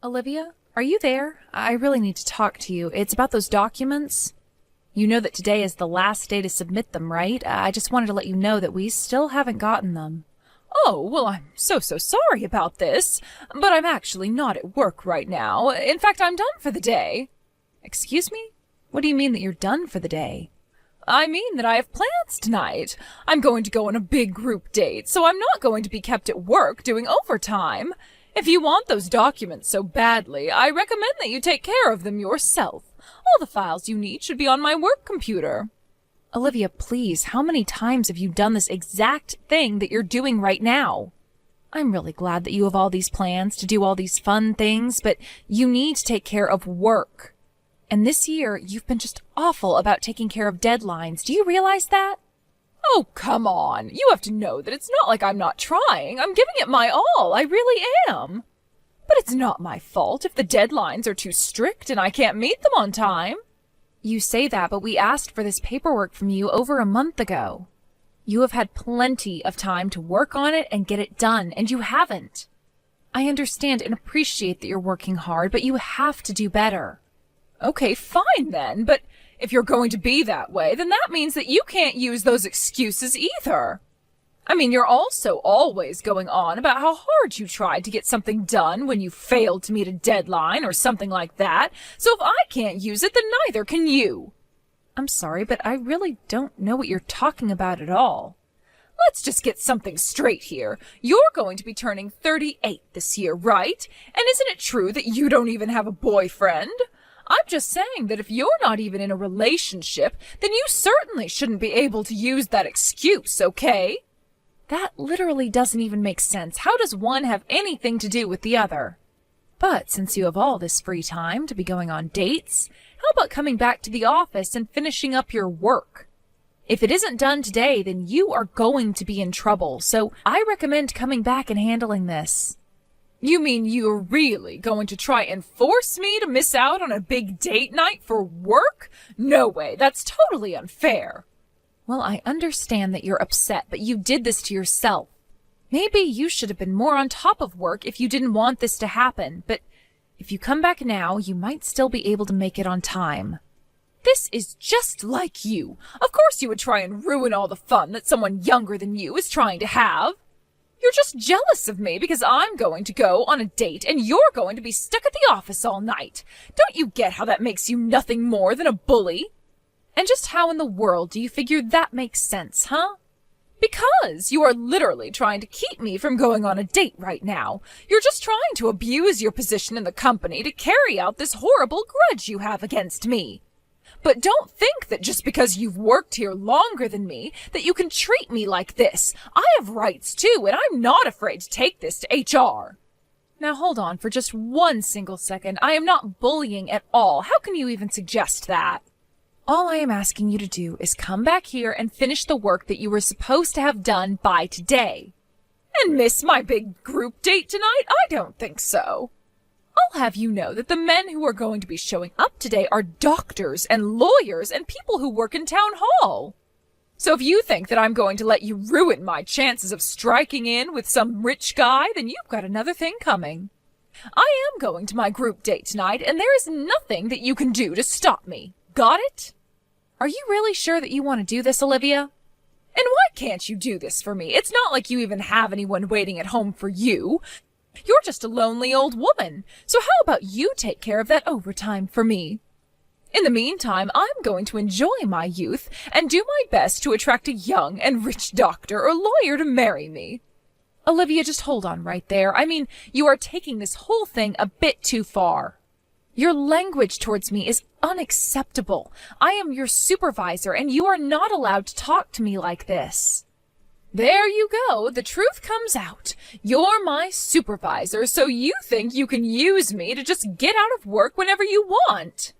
Olivia, are you there? I really need to talk to you. It's about those documents. You know that today is the last day to submit them, right? I just wanted to let you know that we still haven't gotten them. Oh, well, I'm so sorry about this, but I'm actually not at work right now. In fact, I'm done for the day. Excuse me? What do you mean that you're done for the day? I mean that I have plans tonight. I'm going to go on a big group date, so I'm not going to be kept at work doing overtime. If you want those documents so badly, I recommend that you take care of them yourself. All the files you need should be on my work computer. Olivia, please, how many times have you done this exact thing that you're doing right now? I'm really glad that you have all these plans to do all these fun things, but you need to take care of work. And this year, you've been just awful about taking care of deadlines. Do you realize that? Oh, come on. You have to know that it's not like I'm not trying. I'm giving it my all. I really am. But it's not my fault if the deadlines are too strict and I can't meet them on time. You say that, but we asked for this paperwork from you over a month ago. You have had plenty of time to work on it and get it done, and you haven't. I understand and appreciate that you're working hard, but you have to do better. Okay, fine then, but if you're going to be that way, then that means that you can't use those excuses either. I mean, you're also always going on about how hard you tried to get something done when you failed to meet a deadline or something like that, so if I can't use it, then neither can you. I'm sorry, but I really don't know what you're talking about at all. Let's just get something straight here. You're going to be turning 38 this year, right? And isn't it true that you don't even have a boyfriend? I'm just saying that if you're not even in a relationship, then you certainly shouldn't be able to use that excuse, okay? That literally doesn't even make sense. How does one have anything to do with the other? But since you have all this free time to be going on dates, how about coming back to the office and finishing up your work? If it isn't done today, then you are going to be in trouble, so I recommend coming back and handling this. You mean you're really going to try and force me to miss out on a big date night for work? No way, that's totally unfair. Well, I understand that you're upset, but you did this to yourself. Maybe you should have been more on top of work if you didn't want this to happen, but if you come back now, you might still be able to make it on time. This is just like you. Of course you would try and ruin all the fun that someone younger than you is trying to have. You're just jealous of me because I'm going to go on a date and you're going to be stuck at the office all night. Don't you get how that makes you nothing more than a bully? And just how in the world do you figure that makes sense, huh? Because you are literally trying to keep me from going on a date right now. You're just trying to abuse your position in the company to carry out this horrible grudge you have against me. But don't think that just because you've worked here longer than me, that you can treat me like this. I have rights too, and I'm not afraid to take this to HR. Now hold on for just one single second. I am not bullying at all. How can you even suggest that? All I am asking you to do is come back here and finish the work that you were supposed to have done by today. And miss my big group date tonight? I don't think so. I'll have you know that the men who are going to be showing up today are doctors and lawyers and people who work in town hall. So if you think that I'm going to let you ruin my chances of striking in with some rich guy, then you've got another thing coming. I am going to my group date tonight, and there is nothing that you can do to stop me. Got it? Are you really sure that you want to do this, Olivia? And why can't you do this for me? It's not like you even have anyone waiting at home for you. You're just a lonely old woman, so how about you take care of that overtime for me? In the meantime, I'm going to enjoy my youth and do my best to attract a young and rich doctor or lawyer to marry me. Olivia, just hold on right there. I mean, you are taking this whole thing a bit too far. Your language towards me is unacceptable. I am your supervisor, and you are not allowed to talk to me like this. There you go. The truth comes out. You're my supervisor, so you think you can use me to just get out of work whenever you want.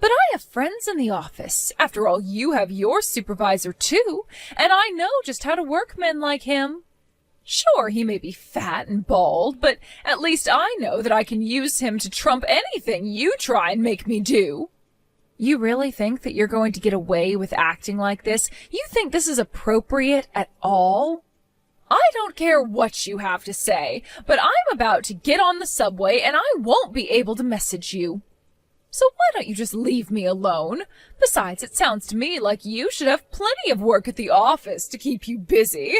But I have friends in the office. After all, you have your supervisor too, and I know just how to work men like him. Sure, he may be fat and bald, but at least I know that I can use him to trump anything you try and make me do. You really think that you're going to get away with acting like this? You think this is appropriate at all? I don't care what you have to say, but I'm about to get on the subway and I won't be able to message you. So why don't you just leave me alone? Besides, it sounds to me like you should have plenty of work at the office to keep you busy.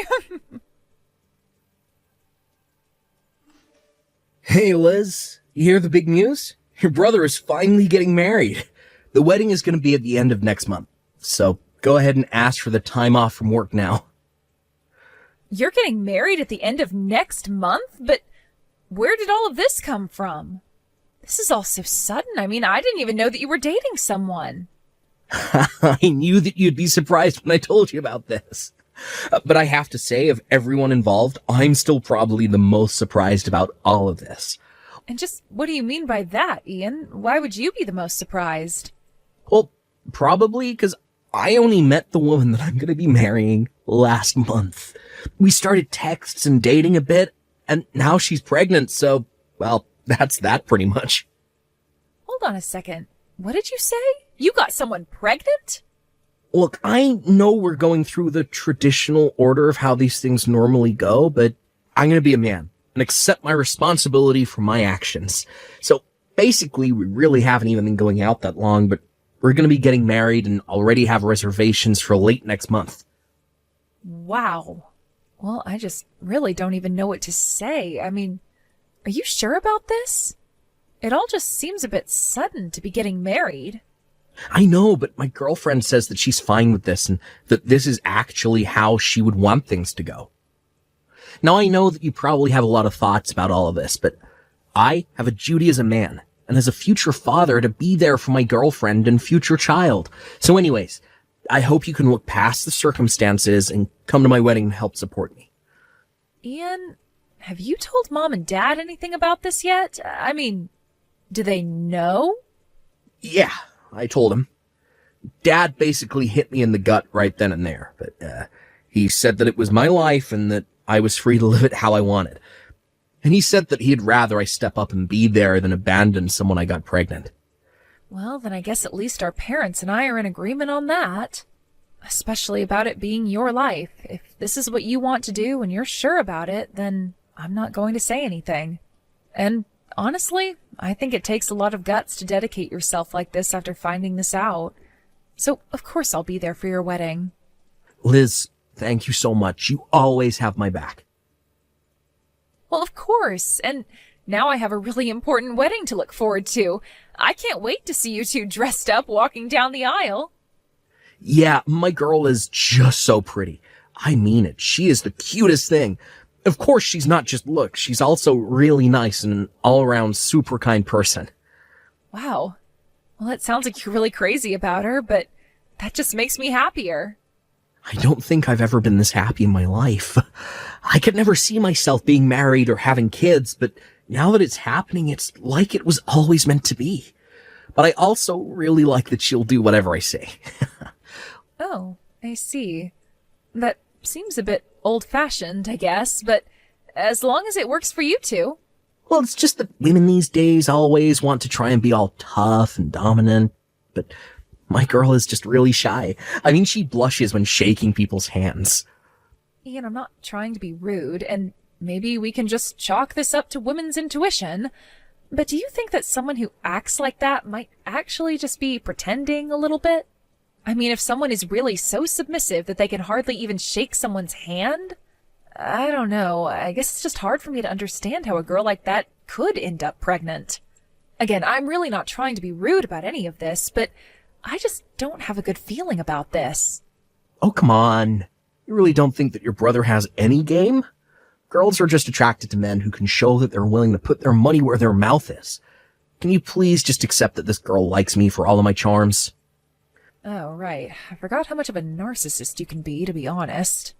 Hey, Liz, you hear the big news? Your brother is finally getting married. The wedding is going to be at the end of next month, so go ahead and ask for the time off from work now. You're getting married at the end of next month? But where did all of this come from? This is all so sudden. I mean, I didn't even know that you were dating someone. I knew that you'd be surprised when I told you about this. But I have to say, of everyone involved, I'm still probably the most surprised about all of this. And just what do you mean by that, Ian? Why would you be the most surprised? Well, probably because I only met the woman that I'm going to be marrying last month. We started texts and dating a bit, and now she's pregnant, so, well, that's that pretty much. Hold on a second. What did you say? You got someone pregnant? Look, I know we're going through the traditional order of how these things normally go, but I'm going to be a man and accept my responsibility for my actions. So basically, we really haven't even been going out that long, but we're going to be getting married and already have reservations for late next month. Wow. Well, I just really don't even know what to say. I mean, are you sure about this? It all just seems a bit sudden to be getting married. I know, but my girlfriend says that she's fine with this and that this is actually how she would want things to go. Now, I know that you probably have a lot of thoughts about all of this, but I have a duty as a man and as a future father to be there for my girlfriend and future child. So anyways, I hope you can look past the circumstances and come to my wedding and help support me. Ian, have you told Mom and Dad anything about this yet? I mean, do they know? Yeah, I told him. Dad basically hit me in the gut right then and there, but he said that it was my life and that I was free to live it how I wanted. And he said that he'd rather I step up and be there than abandon someone I got pregnant. Well, then I guess at least our parents and I are in agreement on that. Especially about it being your life. If this is what you want to do and you're sure about it, then I'm not going to say anything. And honestly, I think it takes a lot of guts to dedicate yourself like this after finding this out. So, of course I'll be there for your wedding. Liz, thank you so much. You always have my back. Well, of course. And now I have a really important wedding to look forward to. I can't wait to see you two dressed up walking down the aisle. Yeah, my girl is just so pretty. I mean it. She is the cutest thing. Of course, she's not just looks. She's also really nice and an all-around super kind person. Wow. Well, it sounds like you're really crazy about her, but that just makes me happier. I don't think I've ever been this happy in my life. I could never see myself being married or having kids, but now that it's happening, it's like it was always meant to be. But I also really like that she'll do whatever I say. Oh, I see. That seems a bit old-fashioned, I guess, but as long as it works for you two. Well, it's just that women these days always want to try and be all tough and dominant, but my girl is just really shy. I mean, she blushes when shaking people's hands. Ian, I'm not trying to be rude, and maybe we can just chalk this up to women's intuition, but do you think that someone who acts like that might actually just be pretending a little bit? I mean, if someone is really so submissive that they can hardly even shake someone's hand? I don't know. I guess it's just hard for me to understand how a girl like that could end up pregnant. Again, I'm really not trying to be rude about any of this, but I just don't have a good feeling about this. Oh, come on. You really don't think that your brother has any game? Girls are just attracted to men who can show that they're willing to put their money where their mouth is. Can you please just accept that this girl likes me for all of my charms? Oh, right. I forgot how much of a narcissist you can be, to be honest.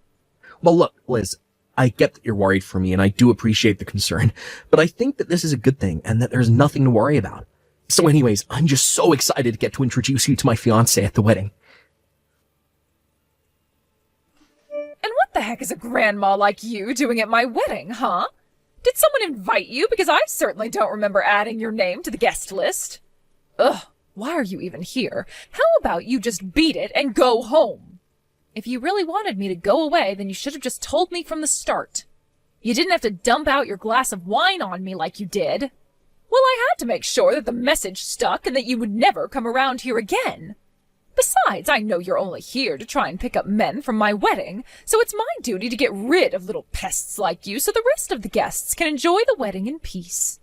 Well, look, Liz, I get that you're worried for me, and I do appreciate the concern, but I think that this is a good thing, and that there's nothing to worry about. So anyways, I'm just so excited to get to introduce you to my fiancé at the wedding. And what the heck is a grandma like you doing at my wedding, huh? Did someone invite you? Because I certainly don't remember adding your name to the guest list. Ugh, why are you even here? How about you just beat it and go home? If you really wanted me to go away, then you should have just told me from the start. You didn't have to dump out your glass of wine on me like you did. Well, I had to make sure that the message stuck and that you would never come around here again. Besides, I know you're only here to try and pick up men from my wedding, so it's my duty to get rid of little pests like you so the rest of the guests can enjoy the wedding in peace.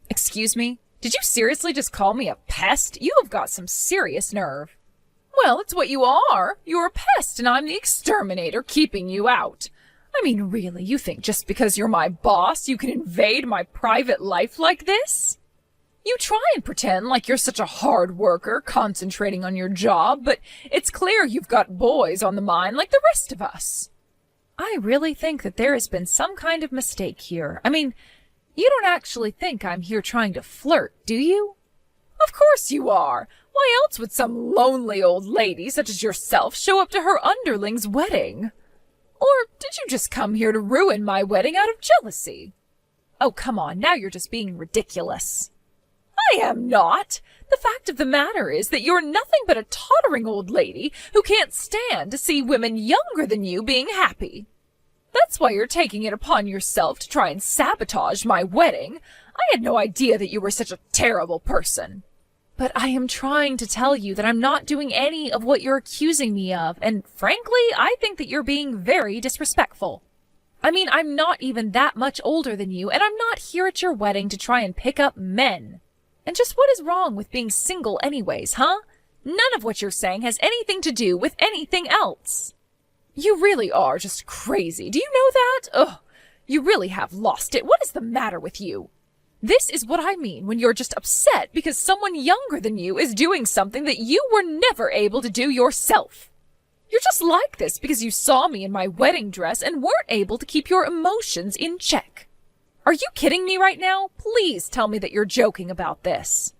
Excuse me? Did you seriously just call me a pest? You have got some serious nerve. Well, it's what you are. You're a pest and I'm the exterminator keeping you out. I mean, really, you think just because you're my boss, you can invade my private life like this? You try and pretend like you're such a hard worker, concentrating on your job, but it's clear you've got boys on the mind like the rest of us. I really think that there has been some kind of mistake here. I mean, you don't actually think I'm here trying to flirt, do you? Of course you are. Why else would some lonely old lady such as yourself show up to her underling's wedding? Or did you just come here to ruin my wedding out of jealousy? Oh, come on, now you're just being ridiculous. I am not. The fact of the matter is that you're nothing but a tottering old lady who can't stand to see women younger than you being happy. That's why you're taking it upon yourself to try and sabotage my wedding. I had no idea that you were such a terrible person. But I am trying to tell you that I'm not doing any of what you're accusing me of, and frankly, I think that you're being very disrespectful. I mean, I'm not even that much older than you, and I'm not here at your wedding to try and pick up men. And just what is wrong with being single anyways, huh? None of what you're saying has anything to do with anything else. You really are just crazy. Do you know that? Ugh, you really have lost it. What is the matter with you? This is what I mean when you're just upset because someone younger than you is doing something that you were never able to do yourself. You're just like this because you saw me in my wedding dress and weren't able to keep your emotions in check. Are you kidding me right now? Please tell me that you're joking about this.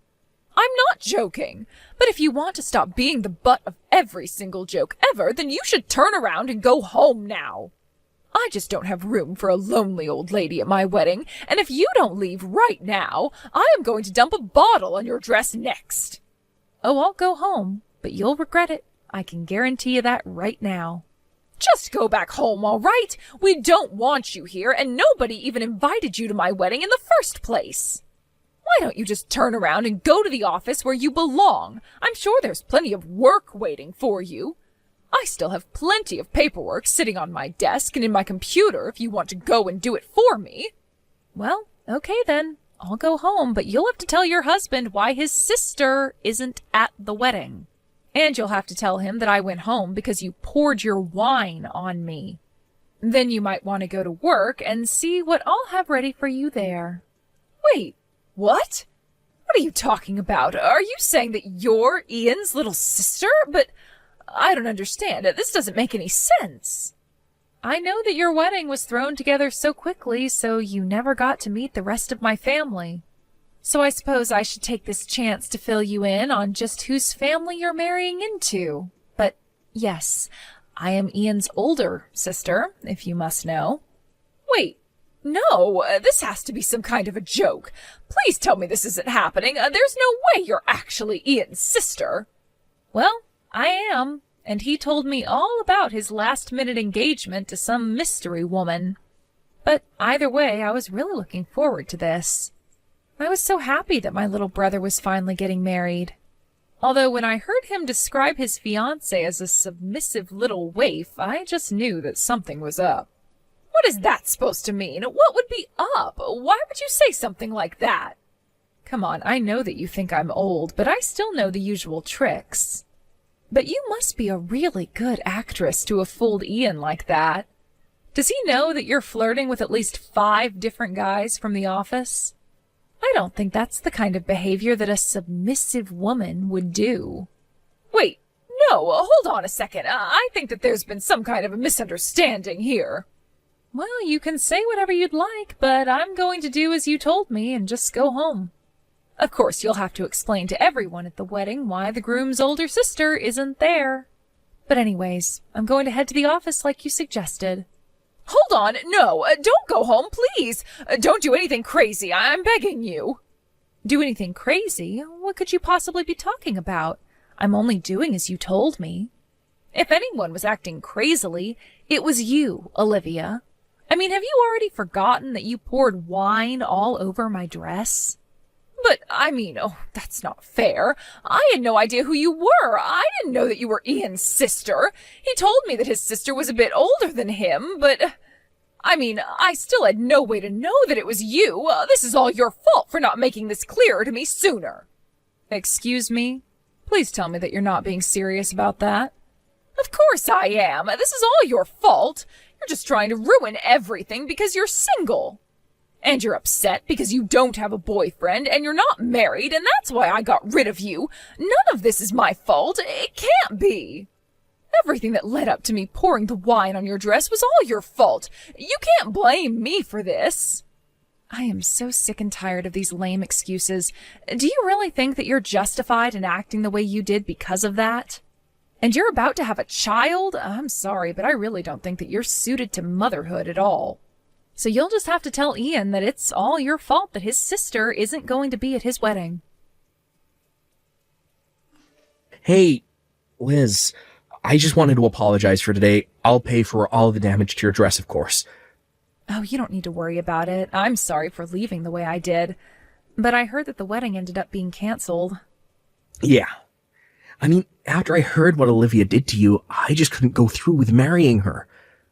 I'm not joking, but if you want to stop being the butt of every single joke ever, then you should turn around and go home now. I just don't have room for a lonely old lady at my wedding, and if you don't leave right now, I am going to dump a bottle on your dress next. Oh, I'll go home, but you'll regret it. I can guarantee you that right now. Just go back home, all right? We don't want you here, and nobody even invited you to my wedding in the first place. Why don't you just turn around and go to the office where you belong? I'm sure there's plenty of work waiting for you. I still have plenty of paperwork sitting on my desk and in my computer if you want to go and do it for me. Well, okay then. I'll go home, but you'll have to tell your husband why his sister isn't at the wedding. And you'll have to tell him that I went home because you poured your wine on me. Then you might want to go to work and see what I'll have ready for you there. Wait, what? What are you talking about? Are you saying that you're Ian's little sister? But I don't understand. This doesn't make any sense. I know that your wedding was thrown together so quickly, so you never got to meet the rest of my family. So I suppose I should take this chance to fill you in on just whose family you're marrying into. But yes, I am Ian's older sister, if you must know. Wait, no, this has to be some kind of a joke. Please tell me this isn't happening. There's no way you're actually Ian's sister. Well, I am, and he told me all about his last-minute engagement to some mystery woman. But either way, I was really looking forward to this. I was so happy that my little brother was finally getting married. Although when I heard him describe his fiancée as a submissive little waif, I just knew that something was up. What is that supposed to mean? What would be up? Why would you say something like that? Come on, I know that you think I'm old, but I still know the usual tricks. But you must be a really good actress to have fooled Ian like that. Does he know that you're flirting with at least 5 different guys from the office? I don't think that's the kind of behavior that a submissive woman would do. Wait, no, hold on a second. I think that there's been some kind of a misunderstanding here. Well, you can say whatever you'd like, but I'm going to do as you told me and just go home. Of course, you'll have to explain to everyone at the wedding why the groom's older sister isn't there. But anyways, I'm going to head to the office like you suggested. Hold on, no, don't go home, please. Don't do anything crazy, I'm begging you. Do anything crazy? What could you possibly be talking about? I'm only doing as you told me. If anyone was acting crazily, it was you, Olivia. I mean, have you already forgotten that you poured wine all over my dress? But, oh, that's not fair. I had no idea who you were. I didn't know that you were Ian's sister. He told me that his sister was a bit older than him, but, I still had no way to know that it was you. This is all your fault for not making this clearer to me sooner. Excuse me? Please tell me that you're not being serious about that. Of course I am. This is all your fault. You're just trying to ruin everything because you're single. And you're upset because you don't have a boyfriend and you're not married, and that's why I got rid of you. None of this is my fault. It can't be. Everything that led up to me pouring the wine on your dress was all your fault. You can't blame me for this. I am so sick and tired of these lame excuses. Do you really think that you're justified in acting the way you did because of that? And you're about to have a child? I'm sorry, but I really don't think that you're suited to motherhood at all. So you'll just have to tell Ian that it's all your fault that his sister isn't going to be at his wedding. Hey, Liz, I just wanted to apologize for today. I'll pay for all the damage to your dress, of course. Oh, you don't need to worry about it. I'm sorry for leaving the way I did. But I heard that the wedding ended up being canceled. Yeah. After I heard what Olivia did to you, I just couldn't go through with marrying her.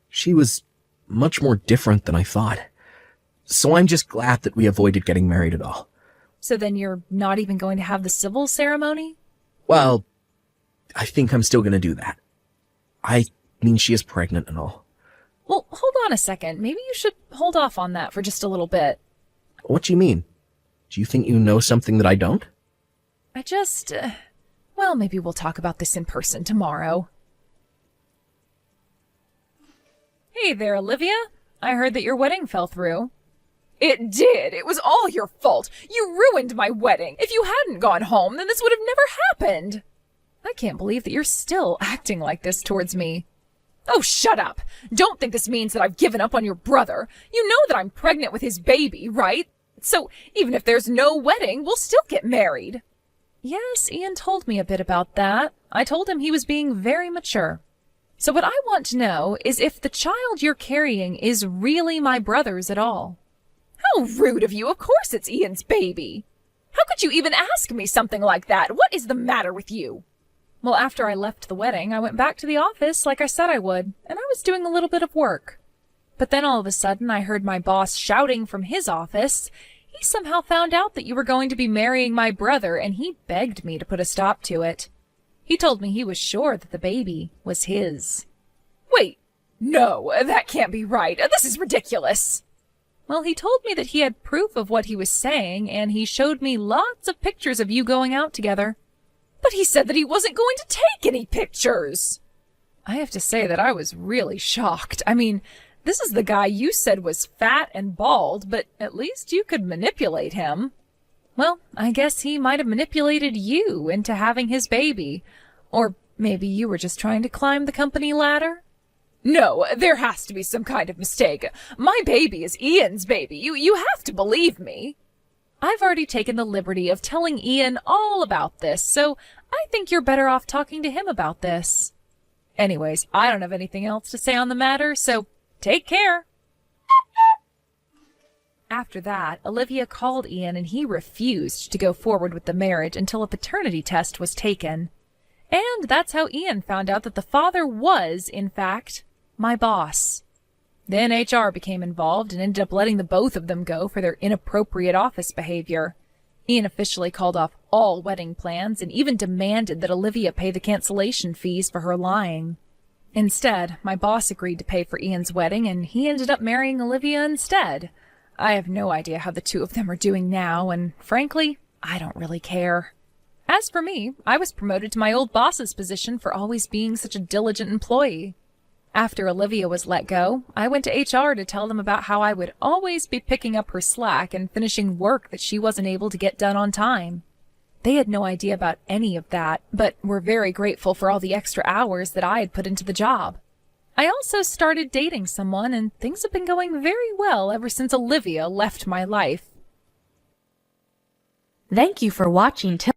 She was much more different than I thought. So I'm just glad that we avoided getting married at all. So then you're not even going to have the civil ceremony? Well, I think I'm still going to do that. She is pregnant and all. Well, hold on a second. Maybe you should hold off on that for just a little bit. What do you mean? Do you think you know something that I don't? Well, maybe we'll talk about this in person tomorrow. Hey there, Olivia. I heard that your wedding fell through. It did. It was all your fault. You ruined my wedding. If you hadn't gone home, then this would have never happened. I can't believe that you're still acting like this towards me. Oh, shut up. Don't think this means that I've given up on your brother. You know that I'm pregnant with his baby, right? So even if there's no wedding, we'll still get married. Yes, Ian told me a bit about that. I told him he was being very mature. So what I want to know is if the child you're carrying is really my brother's at all. How rude of you. Of course it's Ian's baby. How could you even ask me something like that? What is the matter with you? Well, after I left the wedding, I went back to the office like I said I would, and I was doing a little bit of work. But then all of a sudden I heard my boss shouting from his office. He somehow found out that you were going to be marrying my brother, and he begged me to put a stop to it. He told me he was sure that the baby was his. Wait, no, that can't be right. This is ridiculous. Well, he told me that he had proof of what he was saying, and he showed me lots of pictures of you going out together. But he said that he wasn't going to take any pictures. I have to say that I was really shocked. This is the guy you said was fat and bald, but at least you could manipulate him. Well, I guess he might have manipulated you into having his baby. Or maybe you were just trying to climb the company ladder? No, there has to be some kind of mistake. My baby is Ian's baby. You have to believe me. I've already taken the liberty of telling Ian all about this, so I think you're better off talking to him about this. Anyways, I don't have anything else to say on the matter, so take care. After that, Olivia called Ian and he refused to go forward with the marriage until a paternity test was taken. And that's how Ian found out that the father was, in fact, my boss. Then HR became involved and ended up letting the both of them go for their inappropriate office behavior. Ian officially called off all wedding plans and even demanded that Olivia pay the cancellation fees for her lying. Instead, my boss agreed to pay for Ian's wedding and he ended up marrying Olivia instead. I have no idea how the two of them are doing now, and frankly, I don't really care. As for me, I was promoted to my old boss's position for always being such a diligent employee. After Olivia was let go, I went to HR to tell them about how I would always be picking up her slack and finishing work that she wasn't able to get done on time. They had no idea about any of that, but were very grateful for all the extra hours that I had put into the job. I also started dating someone, and things have been going very well ever since Olivia left my life. Thank you for watching till